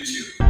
YouTube.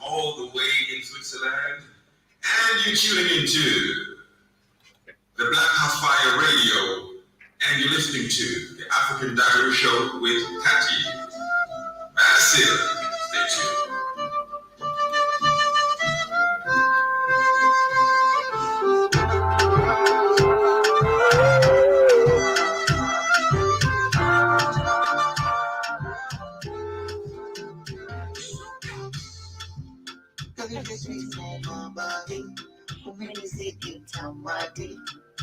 All the way in Switzerland, and you're tuning into the Black House Fire Radio, and you're listening to the African Diary Show with Cathy. Massive. Stay tuned.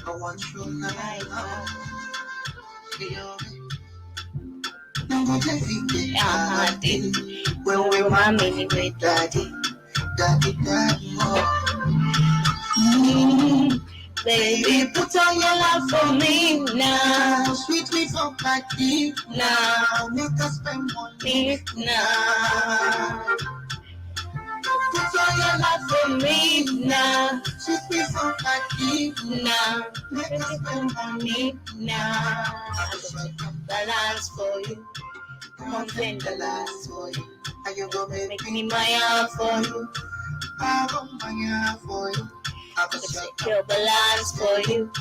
I want you like when we mommy with daddy, baby, put on your love for me now. Sweet me for party now. Make us spend money now. Put on your love for me now. Sweet me for party now. Make us spend money now. I got balance for you. Content the last for you. Are you gonna make me my arm for you? I got my arm for you. I got check your balance for you.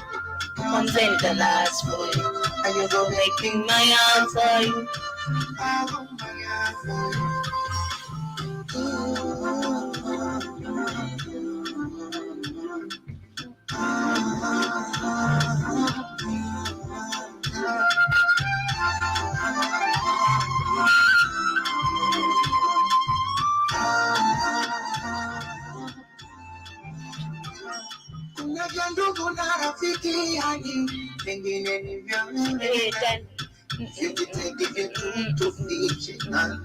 Content the last for you. Are you gonna make me my arm for you? I got my arm for you. Ndugu na rafiki yani pengine ni vya mleta sijitenge vitu tufiche nani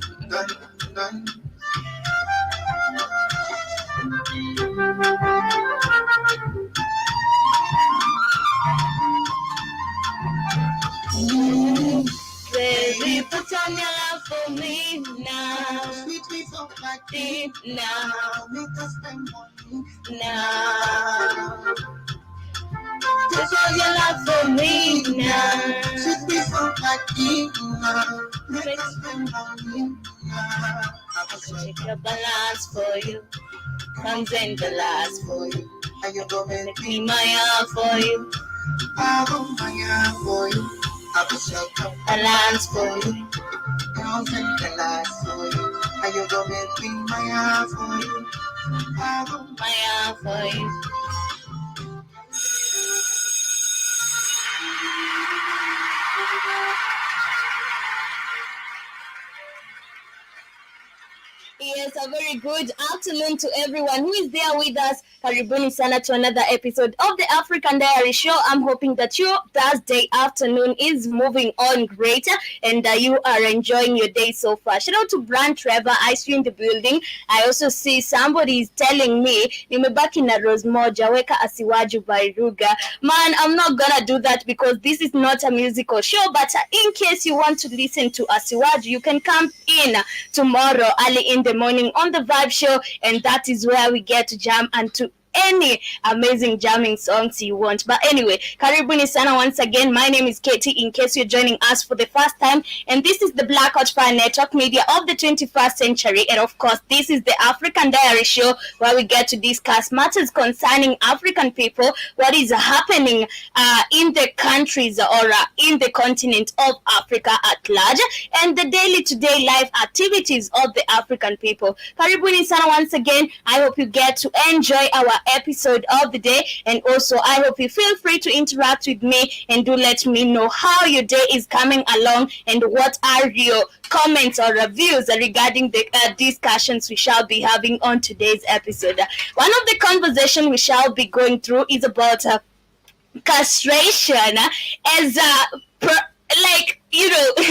baby, put on your love for me now. Sweet me for party now. Make us spend money now. Put on your love for me now. Sweet me for party now. Make us spend money now. I will check your balance for you. Comes in the last for you. Are you gonna make me my arm for you? I want my arm for you. I will check your balance for you. Comes in the last for you. Are you gonna make me my arm for you? I want my arm for you. Yes, a very good afternoon to everyone who is there with us. Karibuni sana to another episode of the African Diary Show. I'm hoping that your Thursday afternoon is moving on great and you are enjoying your day so far. Shout out to Brand Trevor. I see you in the building. I also see somebody is telling me, nimebaki na Rose Moja, weka asiwaju by Ruga. Man, I'm not gonna do that because this is not a musical show. But in case you want to listen to asiwaju, you can come in tomorrow early in the morning on the Vibe Show, and that is where we get to jam and to any amazing jamming songs you want. But anyway, karibuni sana once again. My name is Katie, in case you're joining us for the first time, and this is the Blackout Fire Network Media of the 21st century. And of course, this is the African Diary Show, where we get to discuss matters concerning African people, what is happening in the countries or in the continent of Africa at large, and the daily to day life activities of the African people. Karibuni sana once again. I hope you get to enjoy our episode of the day, and also I hope you feel free to interact with me and do let me know how your day is coming along and what are your comments or reviews regarding the discussions we shall be having on today's episode. One of the conversations we shall be going through is about castration as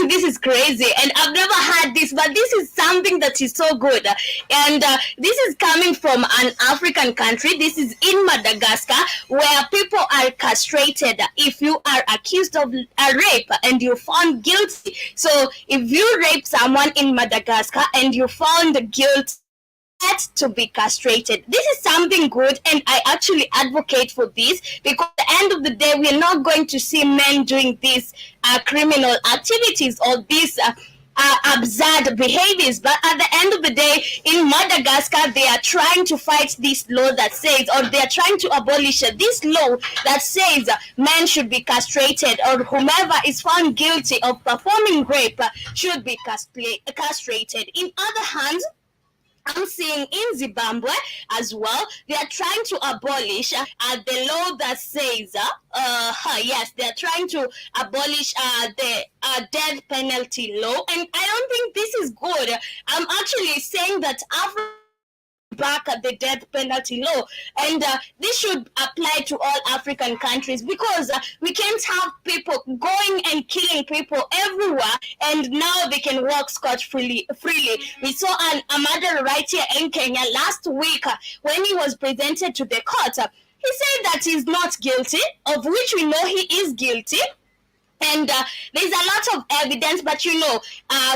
this is crazy, and I've never had this, but this is something that is so good. And this is coming from an African country. This is in Madagascar, where people are castrated if you are accused of a rape and you're found guilty. So if you rape someone in Madagascar and you're found guilty, to be castrated. This is something good, and I actually advocate for this, because at the end of the day, we're not going to see men doing these criminal activities or these absurd behaviors. But at the end of the day, in Madagascar, they are trying to fight this law that says, or they are trying to abolish this law that says men should be castrated, or whomever is found guilty of performing rape should be castrated. In other hands, I'm seeing in Zimbabwe as well, they are trying to abolish the law that says, they are trying to abolish the death penalty law. And I don't think this is good. I'm actually saying that Africa back at the death penalty law, and this should apply to all African countries, because we can't have people going and killing people everywhere and now they can walk scot-freely. We saw a murderer right here in Kenya last week when he was presented to the court. He said that he's not guilty, of which we know he is guilty. And there's a lot of evidence, but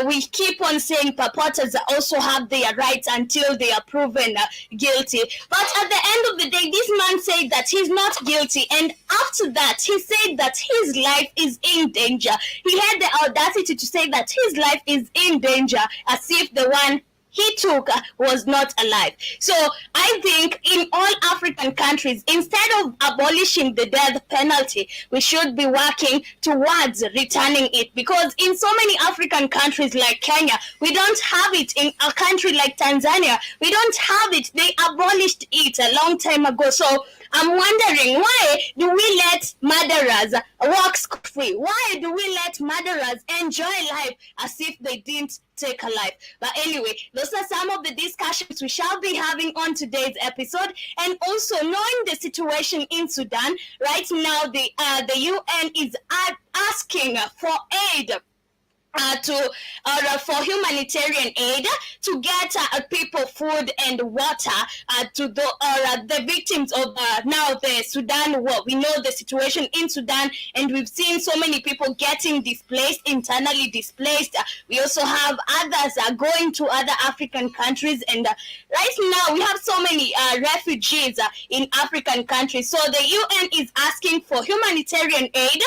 we keep on saying purporters also have their rights until they are proven guilty. But at the end of the day, this man said that he's not guilty, and after that, he said that his life is in danger. He had the audacity to say that his life is in danger, as if the one he took was not alive. So I think in all African countries, instead of abolishing the death penalty, we should be working towards returning it, because in so many African countries like Kenya, we don't have it. In a country like Tanzania, we don't have it. They abolished it a long time ago. So I'm wondering, why do we let murderers walk scot-free? Why do we let murderers enjoy life as if they didn't take a life? But anyway, those are some of the discussions we shall be having on today's episode. And also, knowing the situation in Sudan right now, the UN is asking for aid for humanitarian aid to get people food and water to the victims of now the Sudan war. We know the situation in Sudan, and we've seen so many people getting displaced, internally displaced. We also have others going to other African countries, and right now we have so many refugees in African countries. So the UN is asking for humanitarian aid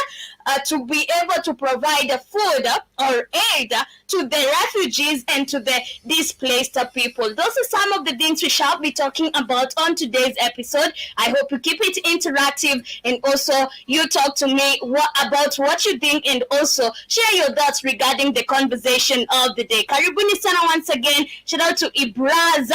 to be able to provide food or aid to the refugees and to the displaced people. Those are some of the things we shall be talking about on today's episode. I hope you keep it interactive, and also you talk to me about what you think, and also share your thoughts regarding the conversation of the day. Karibuni sana once again. Shout out to Ibraz.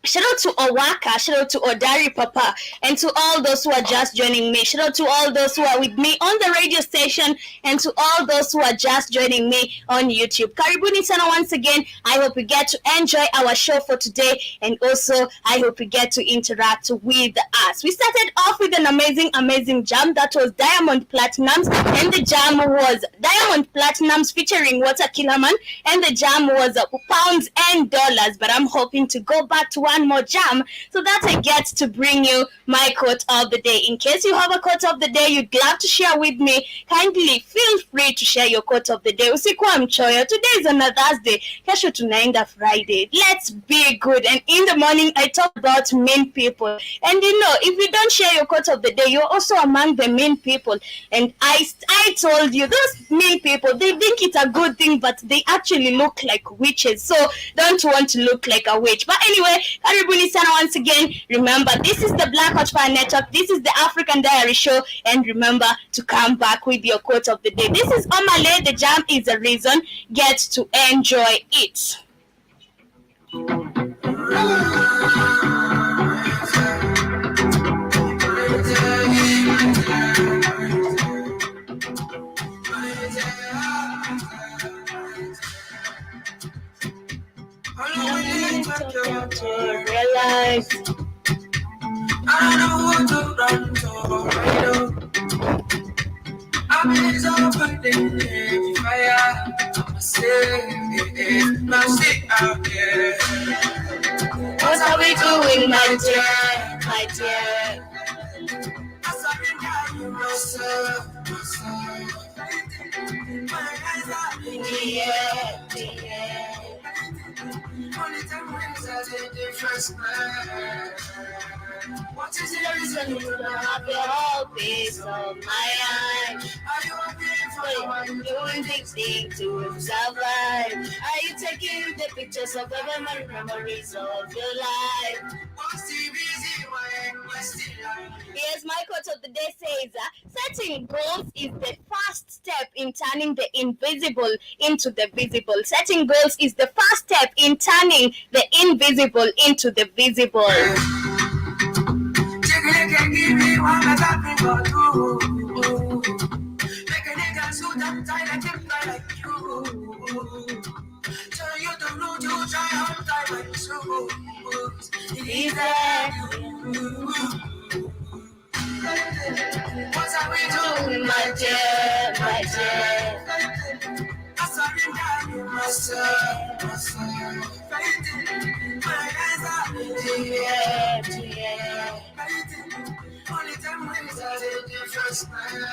Shout out to Owaka, shout out to Odari Papa, and to all those who are just joining me. Shout out to all those who are with me on the radio station, and to all those who are just joining me on YouTube. Karibuni sana once again. I hope you get to enjoy our show for today, and also I hope you get to interact with us. We started off with an amazing jam that was Diamond Platinums, and the jam was Diamond Platinums featuring Water Killerman, and the jam was pounds and dollars. But I'm hoping to go back to one more jam so that I get to bring you my quote of the day. In case you have a quote of the day you'd love to share with me, kindly feel free to share your quote of the day. Usikuwa mchoyo. Today is on a Thursday. Kesho tunaenda Friday. Let's be good. And in the morning I talk about mean people. And you know, if you don't share your quote of the day, you're also among the mean people. And I told you, those mean people, they think it's a good thing, but they actually look like witches. So don't want to look like a witch. But anyway, karibuni sana once again. Remember, this is the Black Hot Fire Network. This is the African Diary Show. And remember to come back with your quote of the day. This is Omale. The jam is a reason. Get to enjoy it. Realize I know what to run to. I'm so burning in fire. I'm saying, now sit out here. what are we doing, my dear, my dear? As I remind you myself. My eyes are in the air. Only time brings us a different smile. What is the reason you don't have your whole piece of my mind? Are you happy for what you're doing big thing to survive? Are you taking the pictures of every memories of your life? What's the reason why we're still alive? Yes, my quote of the day says, setting goals is the first step in turning the invisible into the visible. Setting goals is the first step in turning the invisible into the visible. Can give me one of that for you. Make a nigga suit up tight and keep like you. Tell you the road you try on time like shoes. Is there? What are we doing, My dear, my dear. I surrender myself. My eyes are in the air. Yeah. Only time brings us a different smile.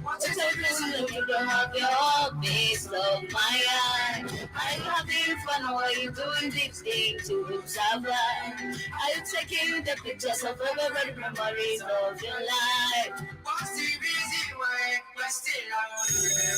What is the reason You don't have your whole piece of my eye. Are you having fun or are you doing this thing to survive? Are you taking the pictures of every memories of your life? What's the reason why we're still alive?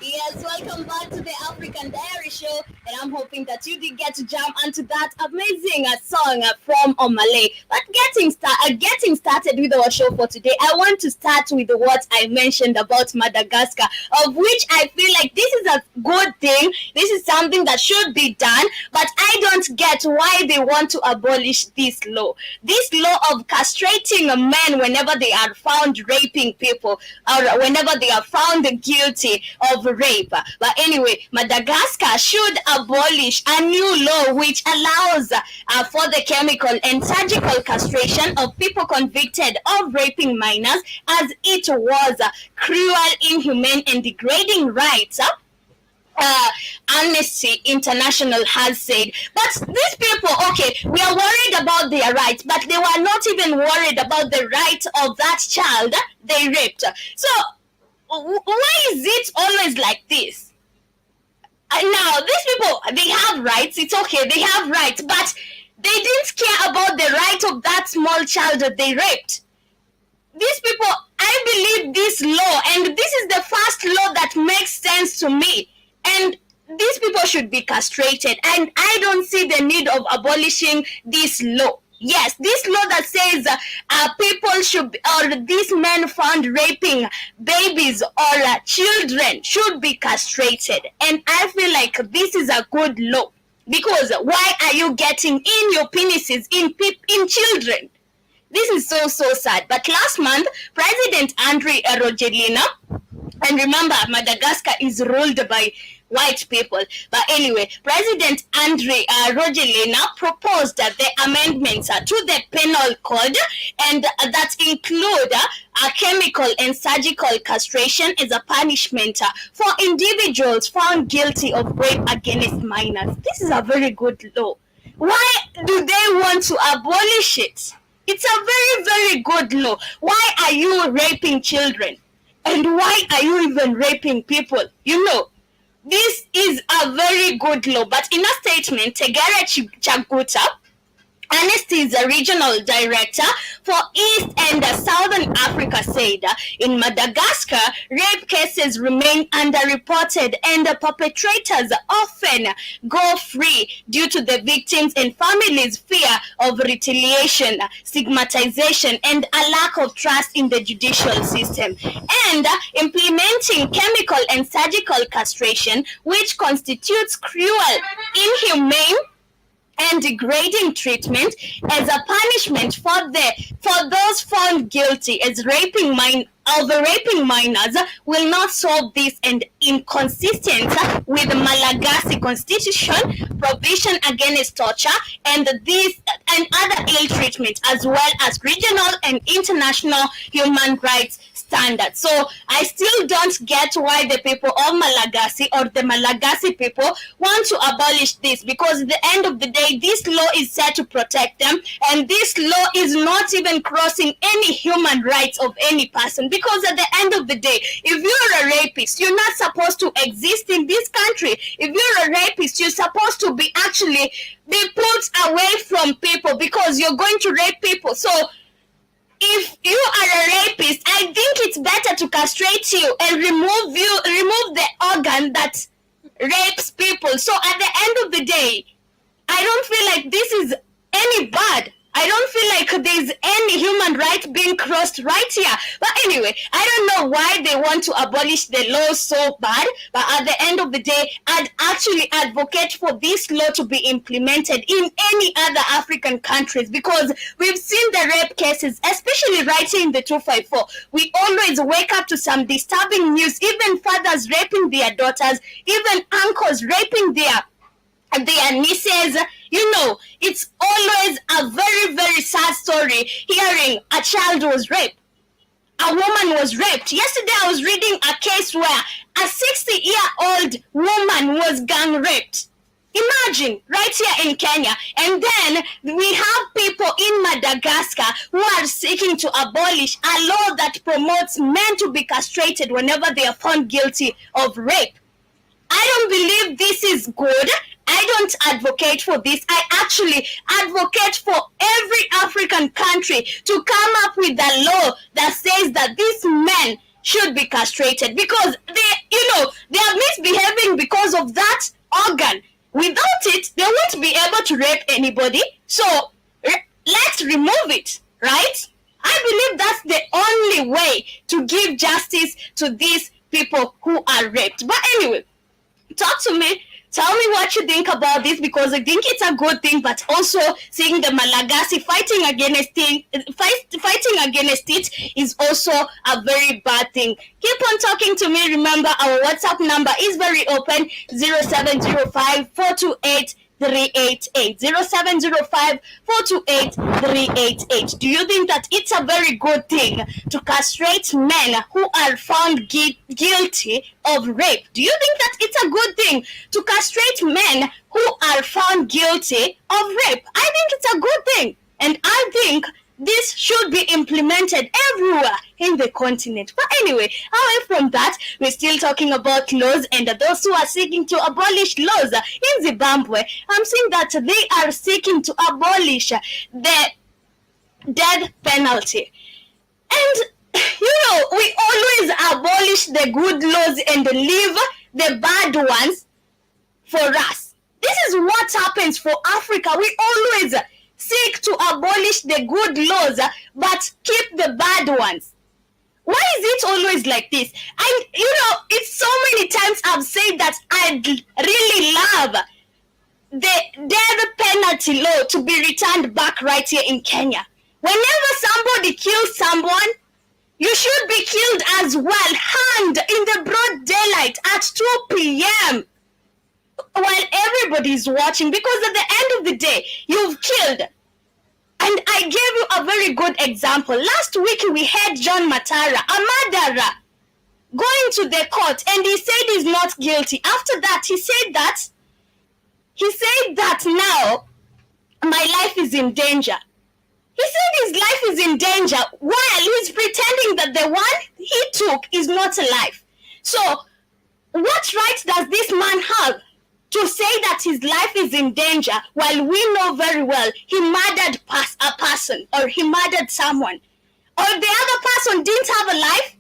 Yes, welcome back to the African Diary Show, and I'm hoping that you did get to jump onto that amazing song from Omale. But getting started with our show for today, I want to start with what I mentioned about Madagascar, of which I feel like this is a good thing. This is something that should be done, but I don't get why they want to abolish this law. This law of castrating men whenever they are found raping people, or whenever they are found guilty of rape. But anyway, Madagascar should abolish a new law which allows for the chemical and surgical castration of people convicted of raping minors, as it was cruel, inhumane, and degrading rights. Amnesty International has said. But these people, okay, we are worried about their rights, but they were not even worried about the rights of that child they raped. So why is it always like this? Now, these people, they have rights. It's okay, they have rights, but they didn't care about the right of that small child that they raped. These people, I believe this law, and this is the first law that makes sense to me. And these people should be castrated, and I don't see the need of abolishing this law. Yes, this law that says people should, or these men found raping babies or children should be castrated. And I feel like this is a good law, because why are you getting in your penises in children? This is so sad. But last month, President Andry Rajoelina, and remember, Madagascar is ruled by white people. But anyway, President Andre Rajoelina proposed the amendments to the penal code, and that include chemical and surgical castration as a punishment for individuals found guilty of rape against minors. This is a very good law. Why do they want to abolish it? It's a very, very good law. Why are you raping children? And why are you even raping people? You know, this is a very good law. But in a statement, Tegere Chaguta, Amnesty's regional director for East and Southern Africa, said in Madagascar, rape cases remain underreported and the perpetrators often go free due to the victims' and families' fear of retaliation, stigmatization, and a lack of trust in the judicial system. And implementing chemical and surgical castration, which constitutes cruel, inhumane, and degrading treatment as a punishment for those found guilty as raping minors will not solve this, and inconsistent with Malagasy constitution provision against torture and other ill treatment, as well as regional and international human rights standards. So I still don't get why the people of Malagasy or the Malagasy people want to abolish this, because at the end of the day, this law is set to protect them, and this law is not even crossing any human rights of any person, because at the end of the day, if you're a rapist, you're not supposed to exist in this country. If you're a rapist, you're supposed to be put away from people, because you're going to rape people. So if you are a rapist, I think it's better to castrate you and remove the organ that rapes people. So at the end of the day, I don't feel like this is any bad. I don't feel like there's any human right being crossed right here. But anyway, I don't know why they want to abolish the law so bad. But at the end of the day, I'd actually advocate for this law to be implemented in any other African countries, because we've seen the rape cases, especially right here in the 254. We always wake up to some disturbing news, even fathers raping their daughters, even uncles raping their nieces. You know, it's always a very, very sad story hearing a child was raped. A woman was raped. Yesterday I was reading a case where a 60-year-old woman was gang raped. Imagine, right here in Kenya. And then we have people in Madagascar who are seeking to abolish a law that promotes men to be castrated whenever they are found guilty of rape. I don't believe this is good. I don't advocate for this. I actually advocate for every African country to come up with a law that says that these men should be castrated, because they are misbehaving because of that organ. Without it, they won't be able to rape anybody. So let's remove it, right? I believe that's the only way to give justice to these people who are raped. But anyway, talk to me. Tell me what you think about this, because I think it's a good thing, but also seeing the Malagasy fighting against it is also a very bad thing. Keep on talking to me. Remember, our WhatsApp number is very open, 0705 428 388 0705 428 388. Do you think that it's a very good thing to castrate men who are found guilty of rape? Do you think that it's a good thing to castrate men who are found guilty of rape? I think it's a good thing, and I think this should be implemented everywhere in the continent. But anyway, away from that, we're still talking about laws and those who are seeking to abolish laws. In Zimbabwe, I'm seeing that they are seeking to abolish the death penalty. And, we always abolish the good laws and leave the bad ones for us. This is what happens for Africa. We always seek to abolish the good laws, but keep the bad ones. Why is it always like this? It's so many times I've said that I'd really love the death penalty law to be returned back right here in Kenya. Whenever somebody kills someone, you should be killed as well, hanged in the broad daylight at 2 p.m. while everybody's watching, because at the end of the day, you've killed. And I gave you a very good example. Last week we had John Matara, a murderer, going to the court, and he said he's not guilty. After that, he said that now my life is in danger. He said his life is in danger while he's pretending that the one he took is not alive. So what right does this man have to say that his life is in danger while we know very well he murdered a person, or he murdered someone, or the other person didn't have a life?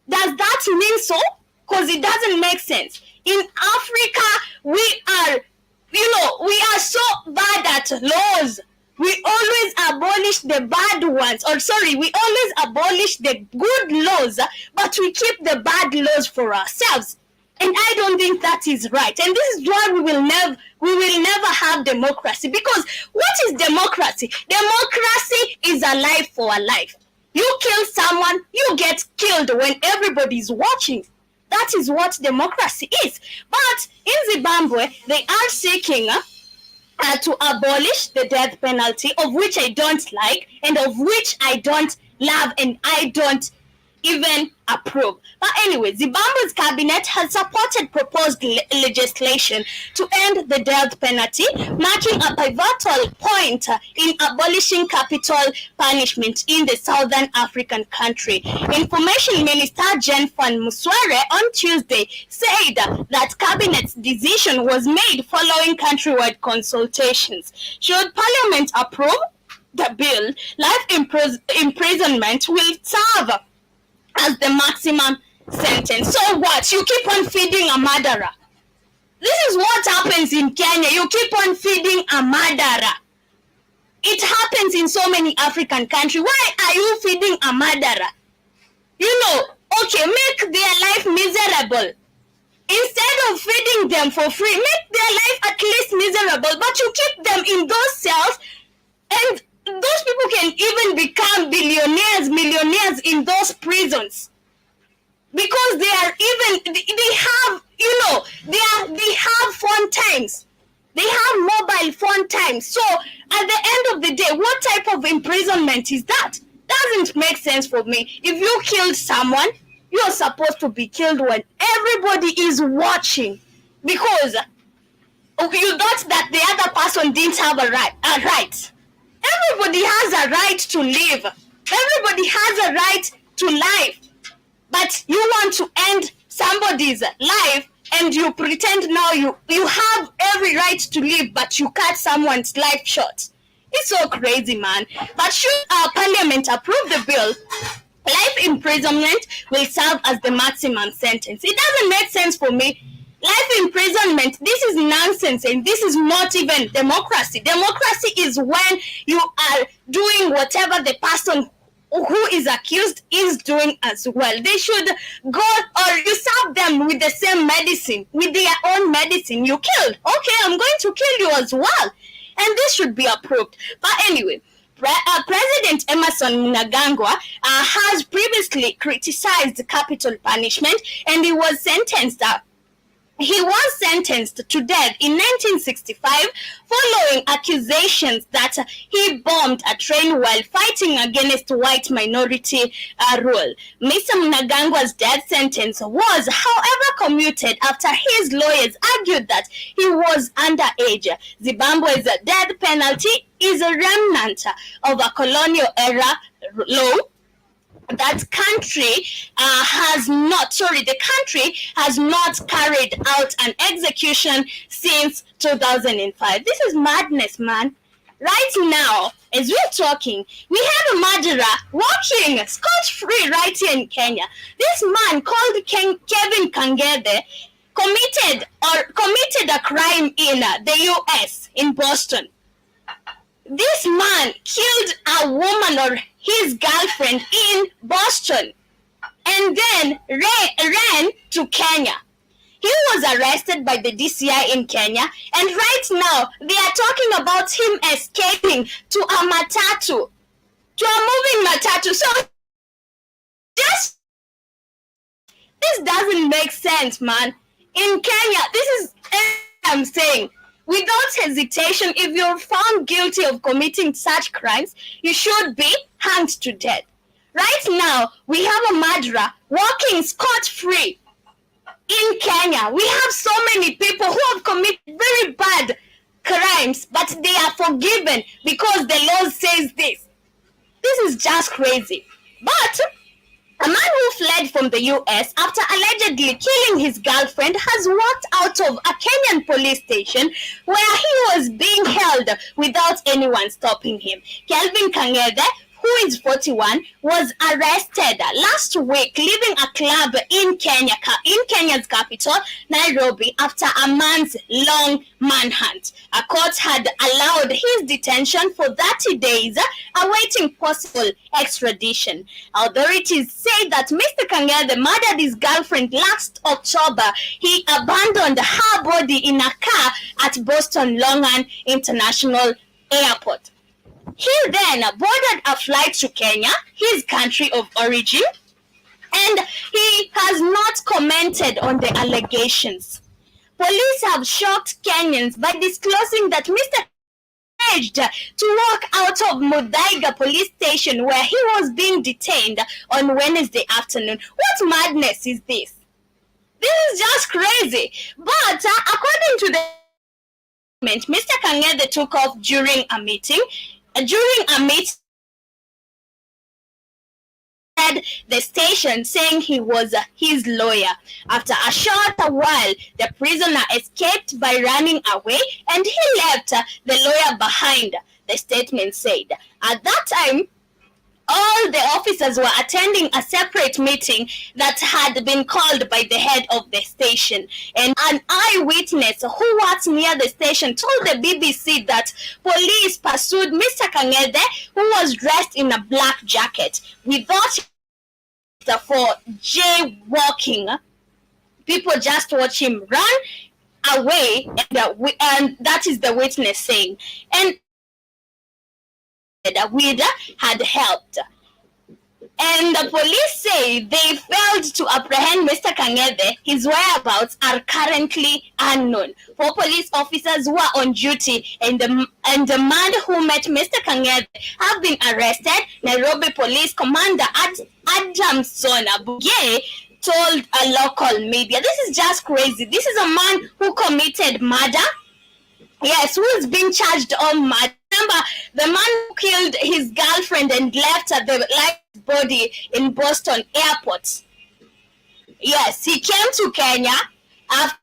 Does that mean so? Because it doesn't make sense. In Africa, we are so bad at laws. We always abolish the bad ones, we always abolish the good laws, but we keep the bad laws for ourselves. And I don't think that is right. And this is why we will never have democracy. Because what is democracy? Democracy is a life for a life. You kill someone, you get killed when everybody's watching. That is what democracy is. But in Zimbabwe, they are seeking to abolish the death penalty, of which I don't like, and of which I don't love, and I don't even approve. But anyway, Zimbabwe's cabinet has supported proposed legislation to end the death penalty, marking a pivotal point in abolishing capital punishment in the southern African country. Information Minister Jenfan Musware on Tuesday said that cabinet's decision was made following countrywide consultations. Should Parliament approve the bill, life imprisonment will serve as the maximum sentence. So what? You keep on feeding a murderer. This is what happens in Kenya. You keep on feeding a murderer. It happens in so many African countries. Why are you feeding a murderer? Make their life miserable. Instead of feeding them for free, make their life at least miserable, but you keep them in those cells, and those people can even become millionaires in those prisons, because they have phone times, they have mobile phone times. So at the end of the day, what type of imprisonment is that? Doesn't make sense for me. If you killed someone, you're supposed to be killed when everybody is watching, because you thought that the other person didn't have a right. Everybody has a right to live. Everybody has a right to life. But you want to end somebody's life, and you pretend now you have every right to live, but you cut someone's life short. It's so crazy, man. But should our Parliament approve the bill, life imprisonment will serve as the maximum sentence. It doesn't make sense for me. Life imprisonment, this is nonsense, and this is not even democracy. Democracy is when you are doing whatever the person who is accused is doing as well. They should go, or you serve them with the same medicine, with their own medicine. You killed. Okay, I'm going to kill you as well. And this should be approved. But anyway, President Emerson Mnangagwa has previously criticized capital punishment, and he was sentenced to death in 1965 following accusations that he bombed a train while fighting against white minority rule. Mr. Mnangagwa's death sentence was, however, commuted after his lawyers argued that he was underage. Zimbabwe's death penalty is a remnant of a colonial era law. The country has not carried out an execution since 2005. This is madness, man. Right now, as we're talking, we have a murderer walking scot-free right here in Kenya. This man called Kevin Kangede committed a crime in the US, in Boston. This man killed a woman or his girlfriend in Boston and then ran to Kenya. He was arrested by the DCI in Kenya, and right now they are talking about him escaping to a matatu, to a moving matatu. So this doesn't make sense, man. In Kenya, this is I'm saying, without hesitation, if you're found guilty of committing such crimes, you should be hanged to death. Right now, we have a murderer walking scot-free in Kenya. We have so many people who have committed very bad crimes, but they are forgiven because the law says this. This is just crazy. But a man who fled from the US after allegedly killing his girlfriend has walked out of a Kenyan police station where he was being held without anyone stopping him. Kelvin Kangede, who is 41, was arrested last week leaving a club in Kenya's capital, Nairobi, after a months-long manhunt. A court had allowed his detention for 30 days, awaiting possible extradition. Authorities say that Mr. Kangede murdered his girlfriend last October. He abandoned her body in a car at Boston Logan International Airport. He then boarded a flight to Kenya, his country of origin, and he has not commented on the allegations. Police have shocked Kenyans by disclosing that Mr. managed to walk out of Muthaiga police station where he was being detained on Wednesday afternoon. What madness is this? This is just crazy. But according to the document, Mr. Kangede took off during a meeting. The station saying he was his lawyer. After a short while, the prisoner escaped by running away and he left the lawyer behind, the statement said. At that time, all the officers were attending a separate meeting that had been called by the head of the station. And an eyewitness who works near the station told the BBC that police pursued Mr. Kangede, who was dressed in a black jacket, without for jaywalking. People just watch him run away, and that is the witness saying. And weed had helped. And the police say they failed to apprehend Mr. Kangede. His whereabouts are currently unknown. 4 police officers who are on duty and the man who met Mr. Kangede have been arrested. Nairobi Police Commander Adamson Abuye told a local media. This is just crazy. This is a man who committed murder. Yes, who is being charged on murder. Remember, the man who killed his girlfriend and left the live body in Boston Airport. Yes, he came to Kenya after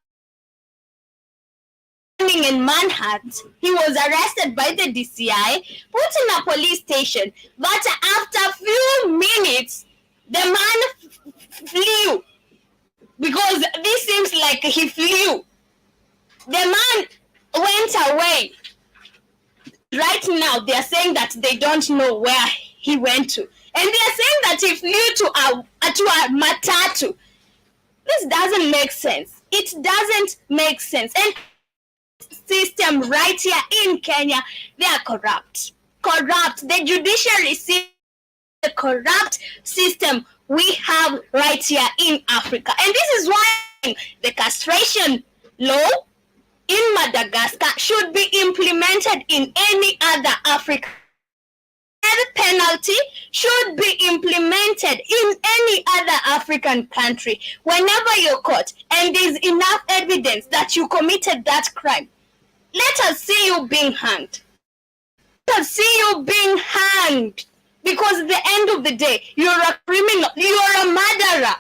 in manhunt. He was arrested by the DCI, put in a police station, but after a few minutes, the man flew. Because this seems like he flew. The man went away. Right now, they are saying that they don't know where he went to. And they are saying that he flew to a matatu. This doesn't make sense. It doesn't make sense. And system right here in Kenya, they are corrupt. Corrupt. The judiciary system, the corrupt system we have right here in Africa. And this is why the castration law in Madagascar should be implemented in any other African. Death penalty should be implemented in any other African country. Whenever you're caught and there's enough evidence that you committed that crime, let us see you being hanged. Let us see you being hanged. Because at the end of the day, you're a criminal, you're a murderer.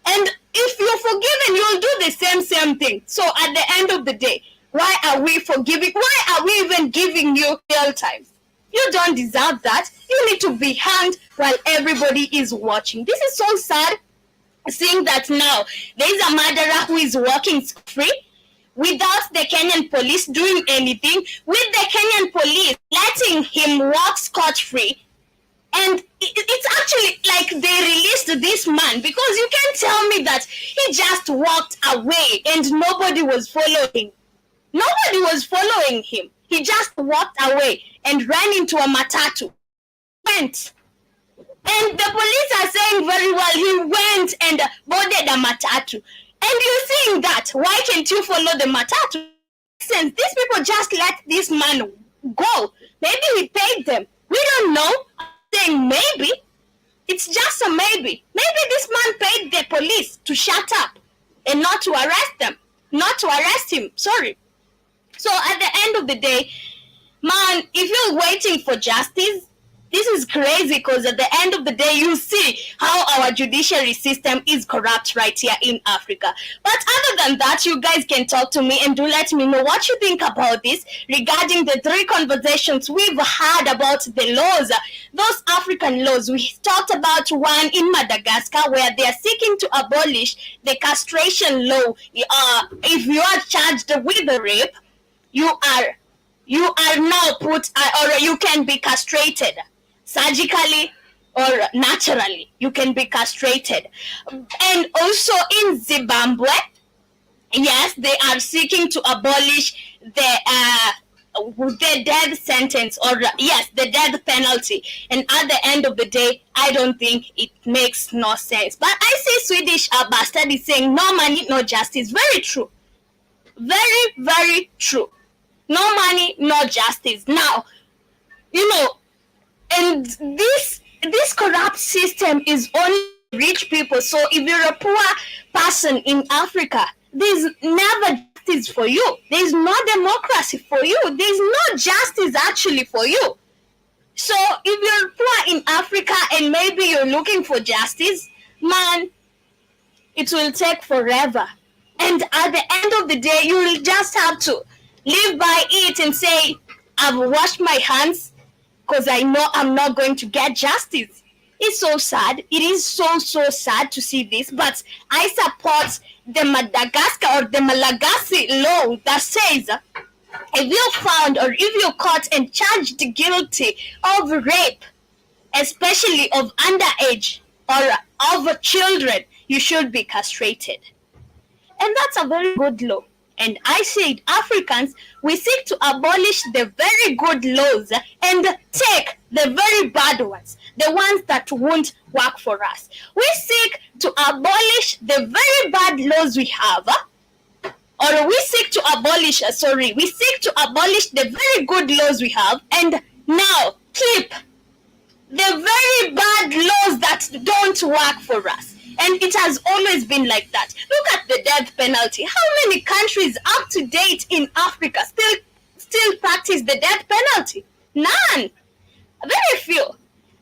And if you're forgiven, you'll do the same thing. So at the end of the day, why are we forgiving? Why are we even giving you jail time? You don't deserve that. You need to be hanged while everybody is watching. This is so sad, seeing that now there is a murderer who is walking free without the Kenyan police doing anything, with the Kenyan police letting him walk scot-free. And it's actually like they released this man, because you can't tell me that he just walked away and nobody was following. Nobody was following him. He just walked away and ran into a matatu. Went. And the police are saying very well he went and boarded a matatu. And you're seeing that. Why can't you follow the matatu? sense. These people just let this man go. Maybe he paid them. We don't know. I'm saying maybe. It's just a maybe. Maybe this man paid the police to shut up and not to arrest them. Not to arrest him. Sorry. So at the end of the day, man, if you're waiting for justice, this is crazy, because at the end of the day, you see how our judiciary system is corrupt right here in Africa. But other than that, you guys can talk to me and do let me know what you think about this regarding the 3 conversations we've had about the laws, those African laws. We talked about one in Madagascar where they are seeking to abolish the castration law. If you are charged with rape, you are now put, or you can be castrated surgically or naturally. You can be castrated. And also in Zimbabwe, yes, they are seeking to abolish the death sentence, or yes, the death penalty. And at the end of the day, I don't think it makes no sense. But I see Swedish bastard is saying no money, no justice. Very true. Very, very true. No money, no justice. Now, and this corrupt system is only rich people. So if you're a poor person in Africa, there's never justice for you. There's no democracy for you. There's no justice actually for you. So if you're poor in Africa and maybe you're looking for justice, man, it will take forever. And at the end of the day, you will just have to live by it and say, I've washed my hands because I know I'm not going to get justice. It's so sad. It is so sad to see this. But I support the Madagascar or the Malagasy law that says if you're found or if you're caught and charged guilty of rape, especially of underage or of children, you should be castrated. And that's a very good law. And I said, Africans, we seek to abolish the very good laws and take the very bad ones, the ones that won't work for us. We seek to abolish the very bad laws we have, or we seek to abolish the very good laws we have, and now keep the very bad laws that don't work for us. And it has always been like that. Look at the death penalty. How many countries up to date in Africa still practice the death penalty? None. Very few.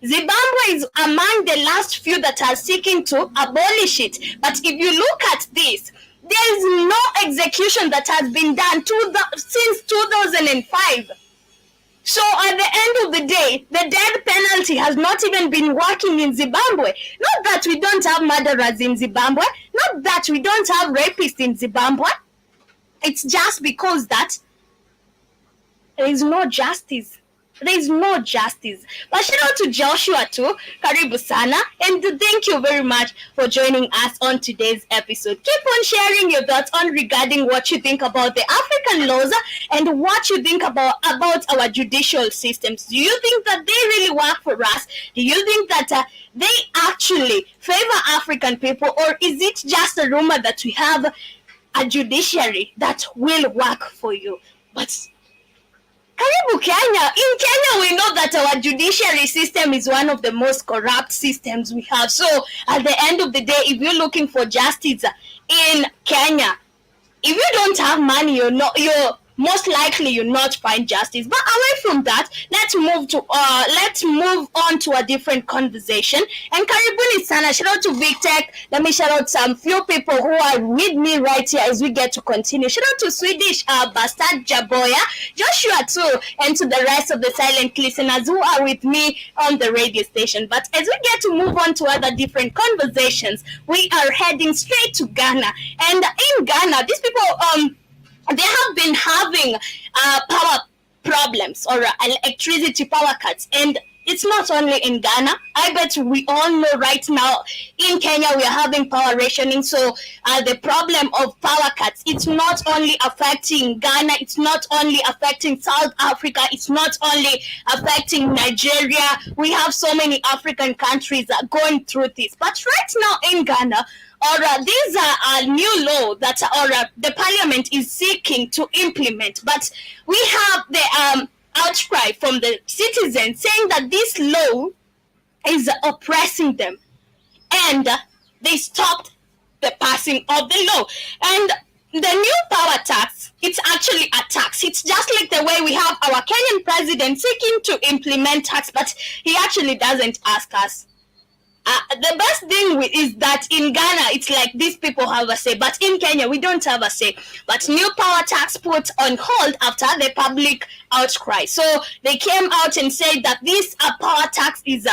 Zimbabwe is among the last few that are seeking to abolish it. But if you look at this, there is no execution that has been done since 2005. So at the end of the day, the death penalty has not even been working in Zimbabwe. Not that we don't have murderers in Zimbabwe. Not that we don't have rapists in Zimbabwe. It's just because that there is no justice. There is no justice. But shout out to Joshua too. Karibu sana. And thank you very much for joining us on today's episode. Keep on sharing your thoughts on regarding what you think about the African laws and what you think about our judicial systems. Do you think that they really work for us? Do you think that they actually favor African people? Or is it just a rumor that we have a judiciary that will work for you? But Karibu Kenya. In Kenya, we know that our judiciary system is one of the most corrupt systems we have. So at the end of the day, if you're looking for justice in Kenya, if you don't have money, you're most likely you'll not find justice. But away from that, let's move on to a different conversation. And karibuni sana. Shout out to Big Tech. Let me shout out some few people who are with me right here as we get to continue. Shout out to Swedish Bastard Jaboya, Joshua too, and to the rest of the silent listeners who are with me on the radio station. But as we get to move on to other different conversations, we are heading straight to Ghana. And in Ghana, these people they have been having power problems or electricity power cuts, and It's not only in Ghana. I bet we all know right now in Kenya we are having power rationing. So the problem of power cuts, it's not only affecting Ghana, it's not only affecting South Africa, it's not only affecting Nigeria. We have so many African countries that are going through this. But right now in Ghana, these are a new law that the parliament is seeking to implement. But we have the outcry from the citizens saying that this law is oppressing them, and they stopped the passing of the law. And the new power tax, it's actually a tax. It's just like the way we have our Kenyan president seeking to implement tax, but he actually doesn't ask us. The best thing is that in Ghana, it's like these people have a say, but in Kenya, we don't have a say. But new power tax put on hold after the public outcry. So they came out and said that this power tax is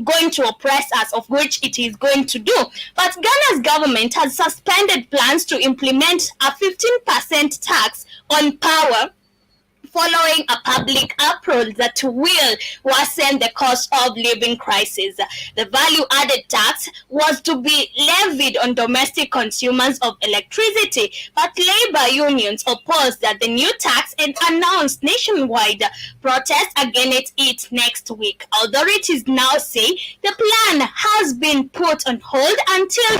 going to oppress us, of which it is going to do. But Ghana's government has suspended plans to implement a 15% tax on power following a public uproar that will worsen the cost of living crisis. The value-added tax was to be levied on domestic consumers of electricity, but labor unions opposed the new tax and announced nationwide protests against it next week. Authorities now say the plan has been put on hold until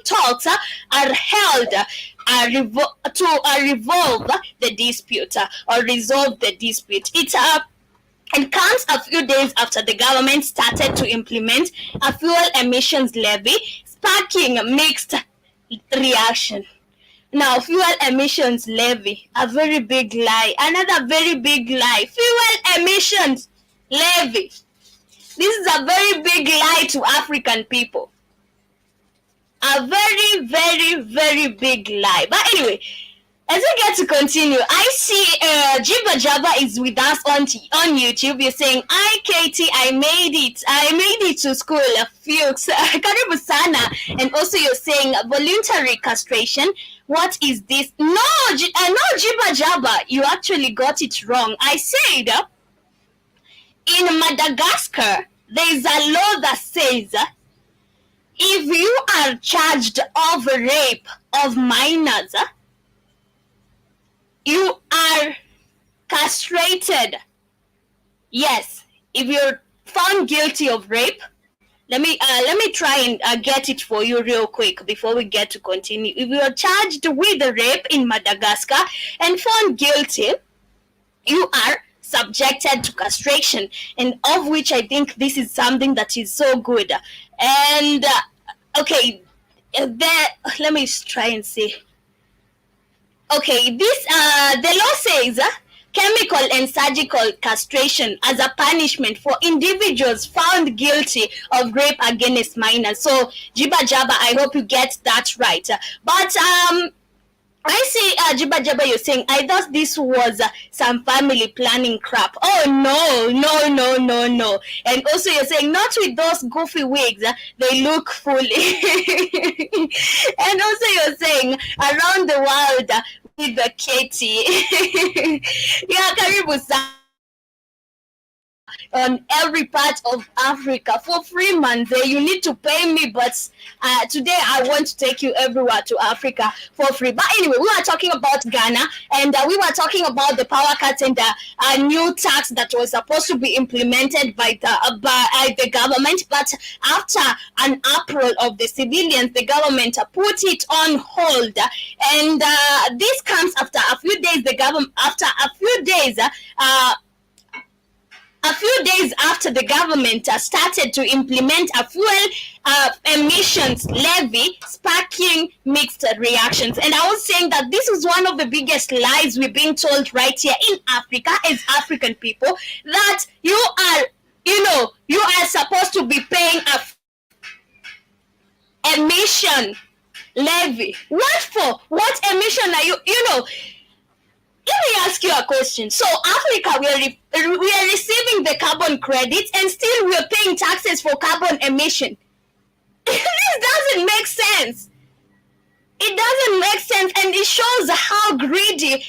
talks are held to resolve the dispute or resolve the dispute. It comes a few days after the government started to implement a fuel emissions levy, sparking mixed reaction. Now, fuel emissions levy, a very big lie. Another very big lie. Fuel emissions levy. This is a very big lie to African people. A very, very, very big lie. But anyway, as we get to continue, I see Jiba Jaba is with us on YouTube. You're saying, "Hi Katie, I made it. I made it to school." Fuchs, karibu sana. And also you're saying voluntary castration. What is this? No, Jiba Jaba, you actually got it wrong. I said in Madagascar there is a law that says if you are charged of rape of minors, you are castrated. Yes, if you're found guilty of rape, let me try and get it for you real quick before we get to continue. If you are charged with rape in Madagascar and found guilty, you are subjected to castration, and of which I think this is something that is so good. And okay, let me try and see. Okay, this the law says chemical and surgical castration as a punishment for individuals found guilty of rape against minors. So Jiba Jaba, I hope you get that right. But I see, Jiba Jaba, you're saying, I thought this was some family planning crap. Oh, no. And also you're saying, not with those goofy wigs, they look foolish. And also you're saying, around the world with the Katie. Yeah, karibu sana. On every part of Africa for 3 months. You need to pay me, but today I want to take you everywhere to Africa for free. But anyway, we were talking about Ghana, and we were talking about the power cuts and the new tax that was supposed to be implemented by the government. But after an uproar of the civilians, the government put it on hold, and this comes after a few days. A few days after the government started to implement a fuel emissions levy, sparking mixed reactions. And I was saying that this is one of the biggest lies we're being told right here in Africa as African people, that you are supposed to be paying a emission levy. What for? What emission are you? Let me ask you a question. So Africa, we are receiving the carbon credits and still we are paying taxes for carbon emission. This doesn't make sense. It doesn't make sense, and it shows how greedy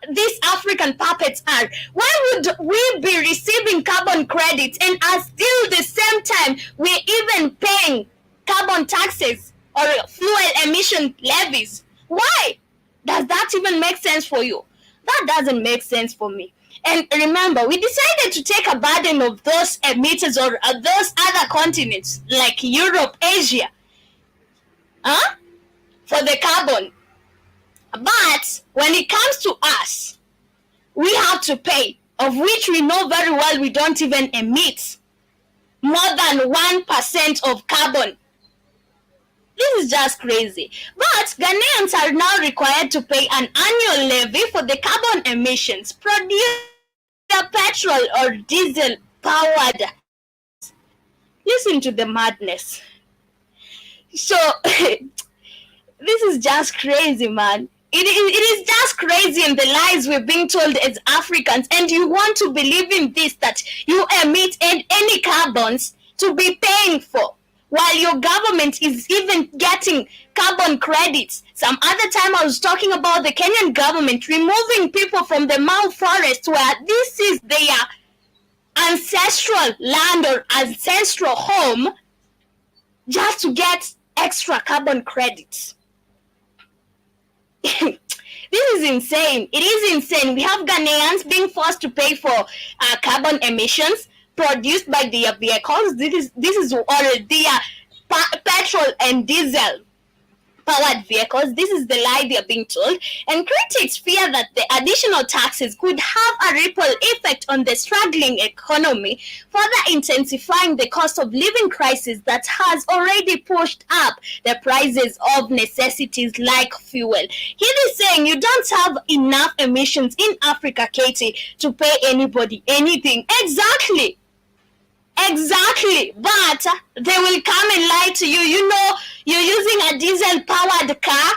these African puppets are. Why would we be receiving carbon credits and are still the same time we're even paying carbon taxes or fuel emission levies? Why? Does that even make sense for you? That doesn't make sense for me. And remember, we decided to take a burden of those emitters or those other continents like Europe, Asia, for the carbon. But when it comes to us, we have to pay, of which we know very well we don't even emit more than 1% of carbon. This is just crazy. But Ghanaians are now required to pay an annual levy for the carbon emissions produced by petrol or diesel powered. Listen to the madness. So, this is just crazy, man. It is just crazy in the lies we're being told as Africans, and you want to believe in this, that you emit any carbons to be paying for, while your government is even getting carbon credits. Some other time I was talking about the Kenyan government removing people from the Mau forest, where this is their ancestral land or ancestral home, just to get extra carbon credits. This is insane. It is insane. We have Ghanaians being forced to pay for carbon emissions produced by their vehicles. This is all their petrol and diesel powered vehicles. This is the lie they are being told, and critics fear that the additional taxes could have a ripple effect on the struggling economy, further intensifying the cost of living crisis that has already pushed up the prices of necessities like fuel. He is saying you don't have enough emissions in Africa, Katie, to pay anybody anything. Exactly, but they will come and lie to you. You know, you're using a diesel-powered car,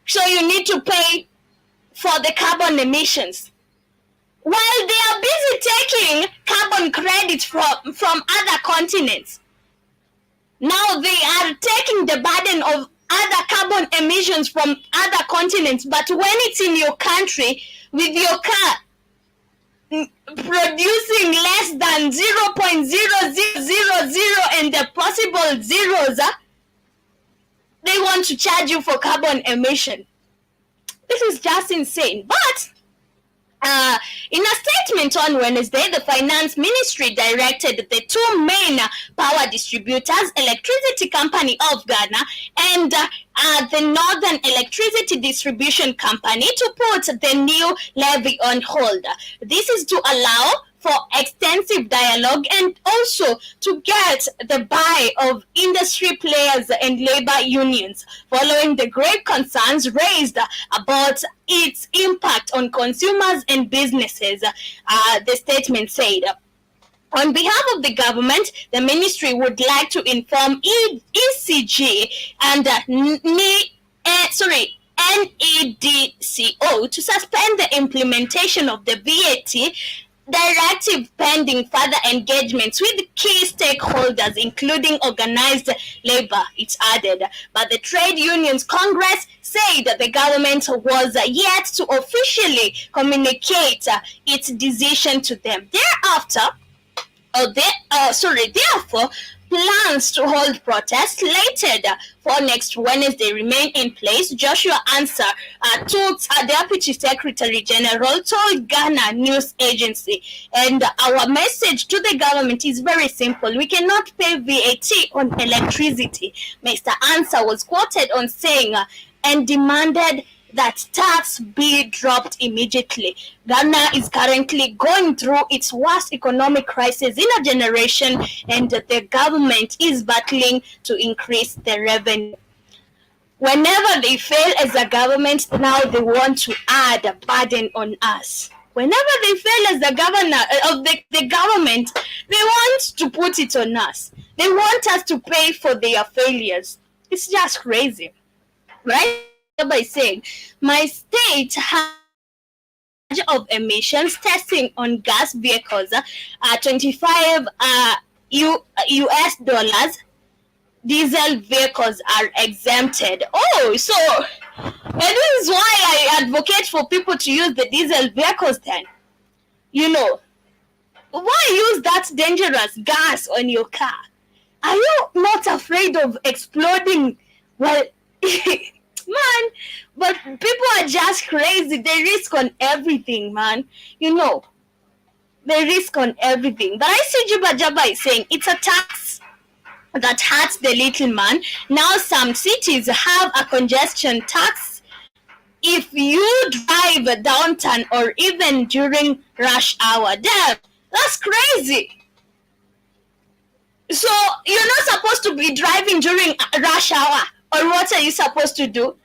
so you need to pay for the carbon emissions. While they are busy taking carbon credits from other continents, now they are taking the burden of other carbon emissions from other continents, but when it's in your country, with your car producing less than 0.0000 and the possible zeros, they want to charge you for carbon emission. This is just insane. But in a statement on Wednesday, the Finance Ministry directed the two main power distributors, Electricity Company of Ghana and the Northern Electricity Distribution Company, to put the new levy on hold. This is to allow for extensive dialogue and also to get the buy of industry players and labor unions, following the grave concerns raised about its impact on consumers and businesses, the statement said. On behalf of the government, the ministry would like to inform ECG and NEDCO to suspend the implementation of the VAT directive pending further engagements with key stakeholders, including organized labor, it's added. But the Trade Unions Congress said that the government was yet to officially communicate its decision to them. Therefore, plans to hold protests slated for next Wednesday remain in place. Joshua Ansah, Toots, Deputy Secretary General, told Ghana News Agency, and our message to the government is very simple. We cannot pay VAT on electricity. Mr. Ansah was quoted on saying and demanded that tax be dropped immediately. Ghana is currently going through its worst economic crisis in a generation, and the government is battling to increase the revenue. Whenever they fail as a government, now they want to add a burden on us. Whenever they fail as the governor of the government, they want to put it on us. They want us to pay for their failures. It's just crazy, right? By saying, my state has of emissions testing on gas vehicles, $25 US diesel vehicles are exempted. Oh, so and this is why I advocate for people to use the diesel vehicles then. Why use that dangerous gas on your car? Are you not afraid of exploding? Well, man, but people are just crazy. They risk on everything, man. They risk on everything. But I see Juba Jaba is saying it's a tax that hurts the little man. Now some cities have a congestion tax if you drive downtown or even during rush hour. Damn, that's crazy. So you're not supposed to be driving during rush hour, or what are you supposed to do?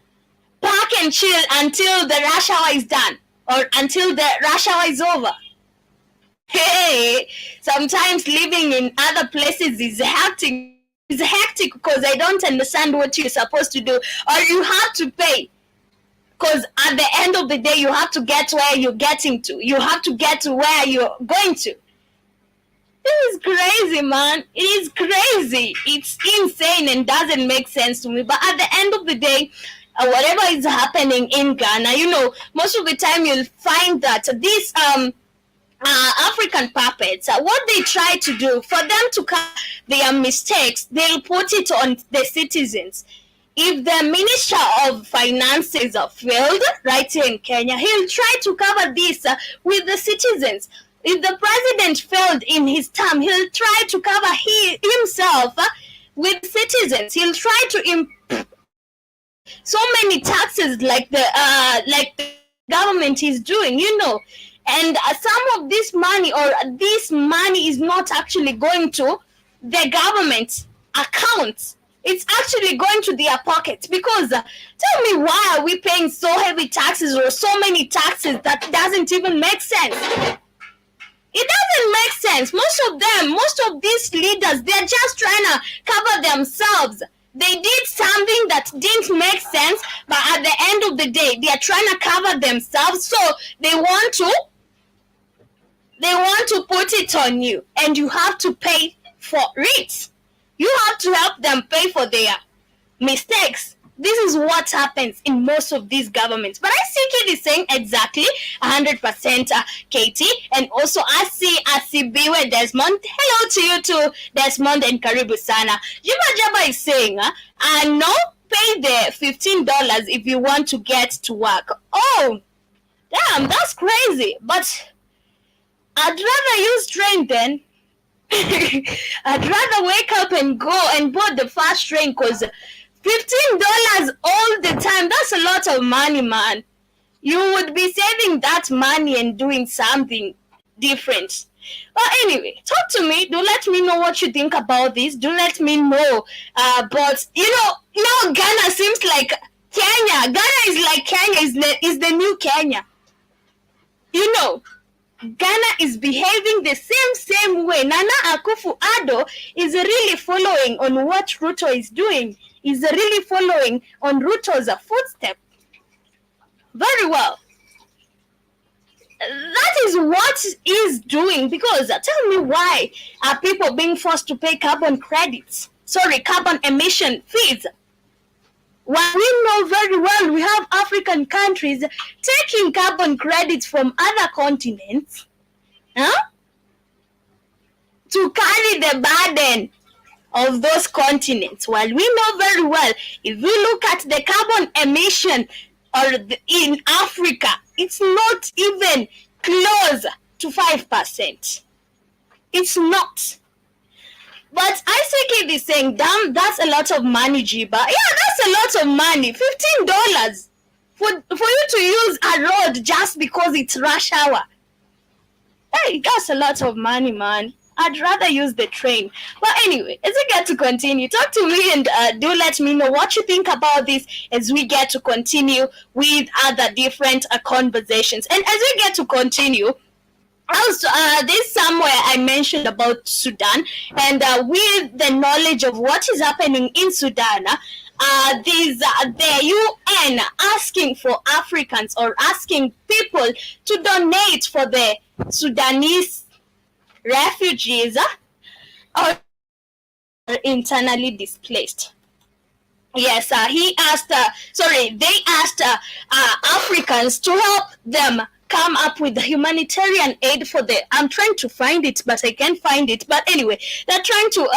Park and chill until the rush hour is done, or until the rush hour is over. Hey, sometimes living in other places is hectic. It's hectic because I don't understand what you're supposed to do, or you have to pay. Because at the end of the day, you have to get where you're getting to. You have to get to where you're going to. This is crazy, man. It is crazy. It's insane and doesn't make sense to me. But at the end of the day, whatever is happening in Ghana, most of the time you'll find that these African puppets, what they try to do, for them to cover their mistakes, they'll put it on the citizens. If the Minister of Finances failed right here in Kenya, he'll try to cover this with the citizens. If the president failed in his term, he'll try to cover himself with citizens. He'll try to so many taxes like the government is doing, and some of this money is not actually going to the government accounts. It's actually going to their pockets, because tell me, why are we paying so heavy taxes or so many taxes that doesn't even make sense? It doesn't make sense. Most of these leaders, they're just trying to cover themselves. They did something that didn't make sense, but at the end of the day, they are trying to cover themselves, so they want to put it on you, and you have to pay for it. You have to help them pay for their mistakes. This is what happens in most of these governments. But I see Kid is saying exactly 100%, Katie. And also I see Biwe Desmond. Hello to you too, Desmond and Karibu Sana. Jaba is saying, no, pay the $15 if you want to get to work. Oh, damn, that's crazy. But I'd rather use train then. I'd rather wake up and go and board the fast train, because $15 all the time, that's a lot of money, man. You would be saving that money and doing something different. Well, anyway, talk to me. Do let me know what you think about this. Do let me know. But, now Ghana seems like Kenya. Ghana is like Kenya, is the new Kenya. Ghana is behaving the same way. Nana Akufo-Addo is really following on what Ruto is doing. Is really following on Ruto's footstep. Very well. That is what he's doing, because tell me, why are people being forced to pay carbon emission fees? When we know very well we have African countries taking carbon credits from other continents to carry the burden of those continents. While we know very well, if we look at the carbon emission in Africa, it's not even close to 5%. It's not. But ICK is saying, damn, that's a lot of money, Jiba. Yeah, that's a lot of money. $15 for you to use a road just because it's rush hour. Hey, that's a lot of money, man. I'd rather use the train. But anyway, as we get to continue, talk to me and do let me know what you think about this as we get to continue with other different conversations. And as we get to continue, also, this somewhere I mentioned about Sudan, and with the knowledge of what is happening in Sudan, the UN asking for Africans, or asking people to donate for the Sudanese refugees, or are internally displaced. Yes, they asked Africans to help them come up with the humanitarian aid for the, I'm trying to find it, but I can't find it. But anyway, they're trying to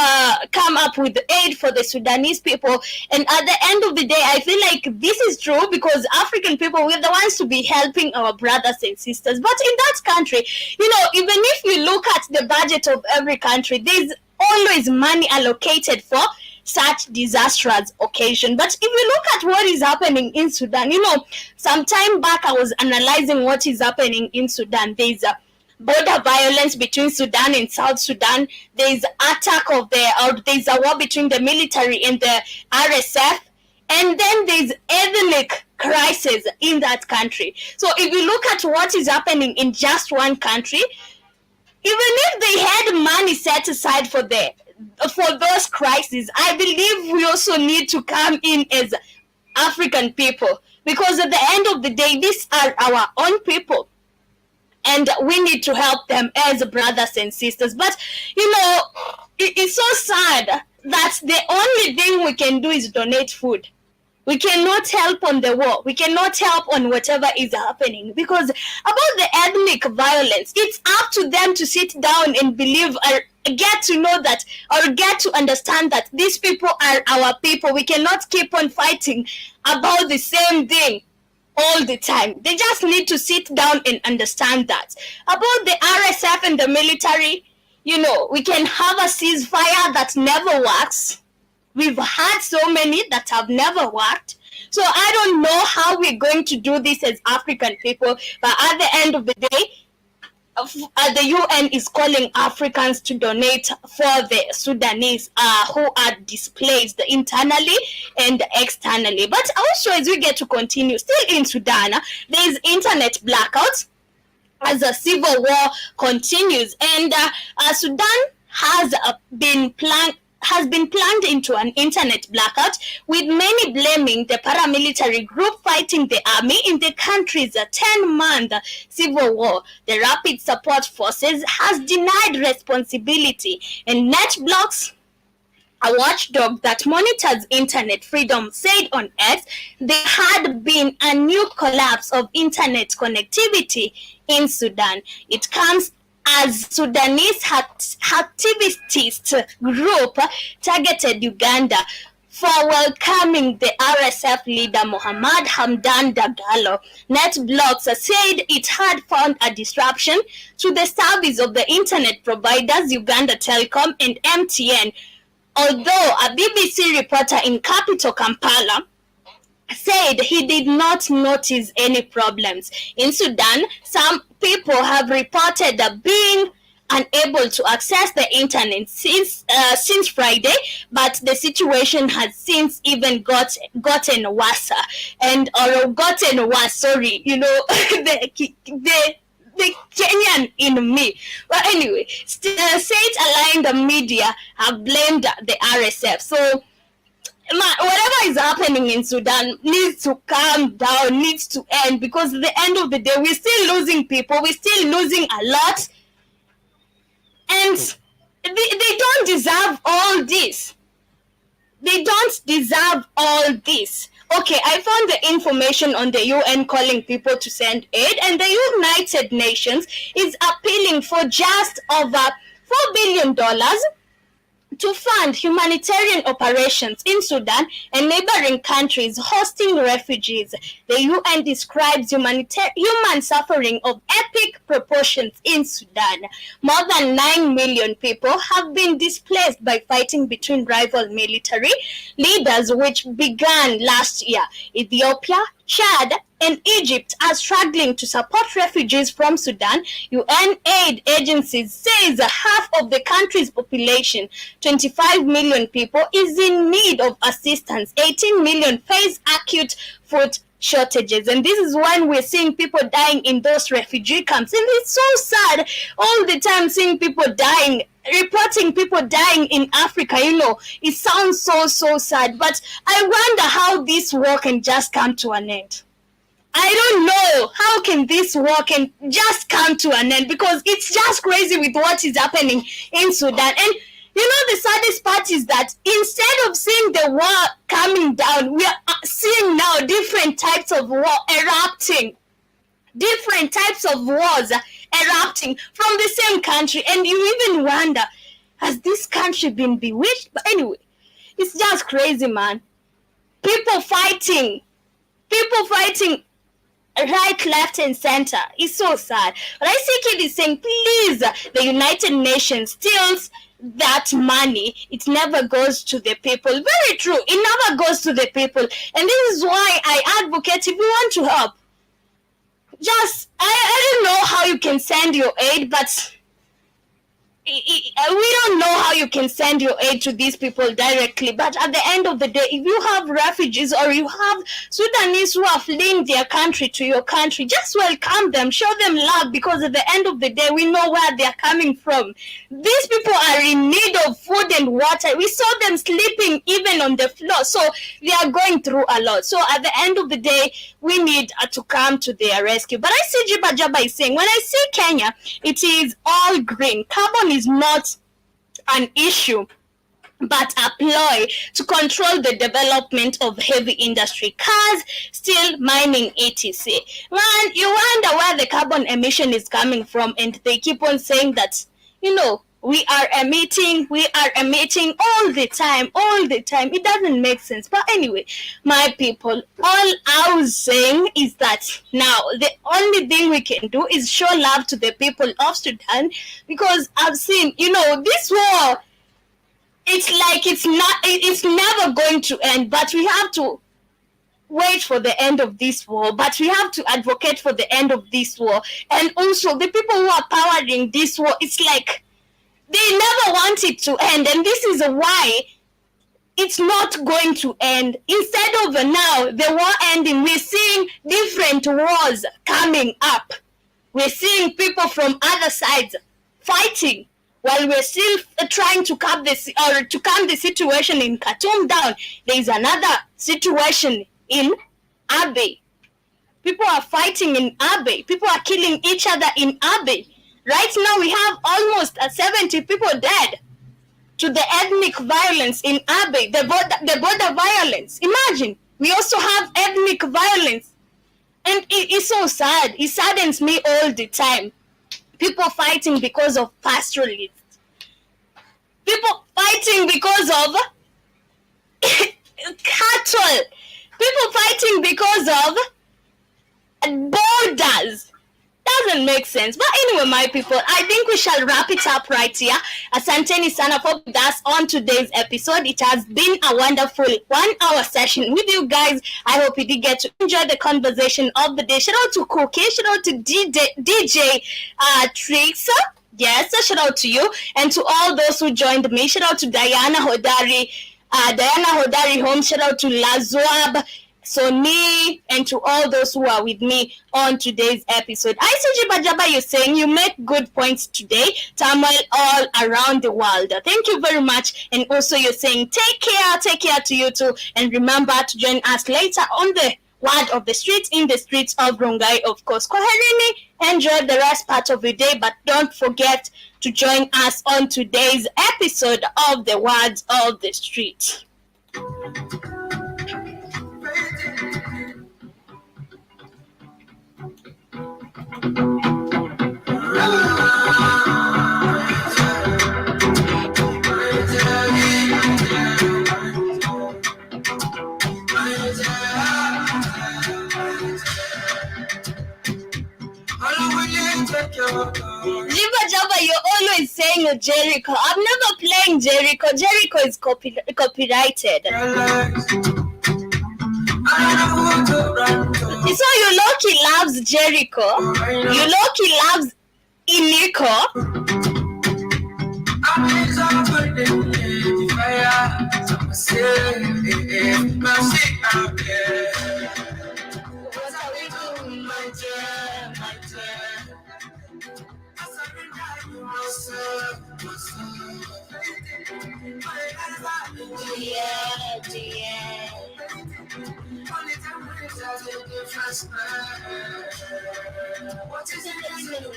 come up with aid for the Sudanese people. And at the end of the day, I feel like this is true because African people, we're the ones to be helping our brothers and sisters. But in that country, even if you look at the budget of every country, there's always money allocated for such disastrous occasion. But if you look at what is happening in Sudan, some time back I was analyzing what is happening in Sudan. There's a border violence between Sudan and South Sudan. There's there's a war between the military and the RSF. And then there's ethnic crisis in that country. So if you look at what is happening in just one country, even if they had money set aside for those crises, I believe we also need to come in as African people, because at the end of the day, these are our own people and we need to help them as brothers and sisters. But it's so sad that the only thing we can do is donate food. We cannot help on the war. We cannot help on whatever is happening, because about the ethnic violence, it's up to them to sit down and believe or get to know that, or get to understand that these people are our people. We cannot keep on fighting about the same thing all the time. They just need to sit down and understand that. About the RSF and the military, we can have a ceasefire that never works. We've had so many that have never worked. So I don't know how we're going to do this as African people. But at the end of the day, the UN is calling Africans to donate for the Sudanese who are displaced internally and externally. But also, as we get to continue, still in Sudan, there is internet blackouts as the civil war continues. And Sudan has been plunged into an internet blackout, with many blaming the paramilitary group fighting the army in the country's 10-month civil war. The Rapid Support Forces has denied responsibility, and NetBlocks, a watchdog that monitors internet freedom, said on X there had been a new collapse of internet connectivity in Sudan. It comes as Sudanese activist group targeted Uganda for welcoming the RSF leader Mohammed Hamdan Dagalo. NetBlocks said it had found a disruption to the service of the internet providers Uganda Telecom and MTN, although a BBC reporter in capital Kampala said he did not notice any problems. In Sudan, some people have reported being unable to access the internet since Friday, but the situation has since even gotten worse. The Kenyan in me. But anyway, state-aligned media have blamed the RSF. So whatever is happening in Sudan needs to calm down, needs to end, because at the end of the day, we're still losing people, we're still losing a lot, and they don't deserve all this. They don't deserve all this. Okay, I found the information on the UN calling people to send aid, and the United Nations is appealing for just over $4 billion to fund humanitarian operations in Sudan and neighboring countries hosting refugees. The UN describes human suffering of epic proportions in Sudan. More than 9 million people have been displaced by fighting between rival military leaders, which began last year. Ethiopia, Chad, and Egypt are struggling to support refugees from Sudan. UN aid agencies says half of the country's population, 25 million people, is in need of assistance. 18 million face acute food shortages, and this is when we're seeing people dying in those refugee camps. And it's so sad all the time seeing people dying, reporting people dying in Africa. It sounds so sad, but I wonder how this war can just come to an end. I don't know how can this war can just come to an end, because it's just crazy with what is happening in Sudan. And The saddest part is that instead of seeing the war coming down, we are seeing now different types of war erupting. Different types of wars erupting from the same country. And you even wonder, has this country been bewitched? But anyway, it's just crazy, man. People fighting right, left, and center. It's so sad. But I see Kid is saying, please, the United Nations steals that money. It never goes to the people. Very true. It never goes to the people. And this is why I advocate, if you want to help, just, I don't know how you can send your aid, but we don't know how you can send your aid to these people directly, but at the end of the day, if you have refugees or you have Sudanese who are fleeing their country to your country, just welcome them, show them love, because at the end of the day, we know where they're coming from. These people are in need of food and water. We saw them sleeping even on the floor, so they are going through a lot. So at the end of the day, we need to come to their rescue. But I see Jiba Jaba is saying, when I see Kenya, it is all green. Carbon is not an issue, but a ploy to control the development of heavy industry, cars, steel, mining, etc. Man, you wonder where the carbon emission is coming from, and they keep on saying that, we are emitting all the time. It doesn't make sense. But anyway, my people, all I was saying is that now the only thing we can do is show love to the people of Sudan, because I've seen, this war, it's like it's never going to end, but we have to wait for the end of this war, but we have to advocate for the end of this war. And also the people who are powering this war, it's like they never want it to end, and this is why it's not going to end. Instead of now the war ending, we're seeing different wars coming up. We're seeing people from other sides fighting while we're still trying to calm the situation in Khartoum down. There is another situation in Abyei. People are fighting in Abyei. People are killing each other in Abyei. Right now, we have almost 70 people dead to the ethnic violence in Abyei, the border violence. Imagine, we also have ethnic violence. And it's so sad. It saddens me all the time. People fighting because of pastoralists. People fighting because of cattle. People fighting because of borders. Doesn't make sense. But anyway, my people, I think we shall wrap it up right here. Asanteni sana for with us on today's episode. It has been a wonderful 1 hour session with you guys. I hope you did get to enjoy the conversation of the day. Shout out to Cookie, shout out to DJ Trix. Yes, shout out to you, and to all those who joined me. Shout out to Diana Hodari Home. Shout out to Lazwab, Sony, and to all those who are with me on today's episode. ICG Bajaba, you're saying you make good points today. Turmoil all around the world. Thank you very much. And also you're saying take care to you too. And remember to join us later on the Word of the Streets, in the streets of Rongai, of course. Koherini, enjoy the rest part of your day, but don't forget to join us on today's episode of the Words of the Street. Jabba, you're always saying Jericho. I'm never playing Jericho. Jericho is copyrighted. So you low-key loves Jericho. You low-key loves Iniko. Yeah. What is it?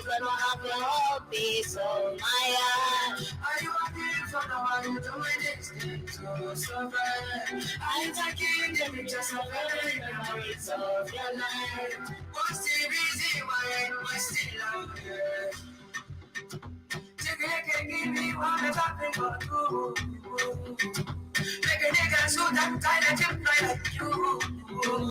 Gonna have your whole piece of my eye. don't know how you doing this thing to survive. I ain't taking them, just surviving the memories of your life. What's the reason why we're still out here? Take give me one that's happening for you. Make a nigga so that tight that you play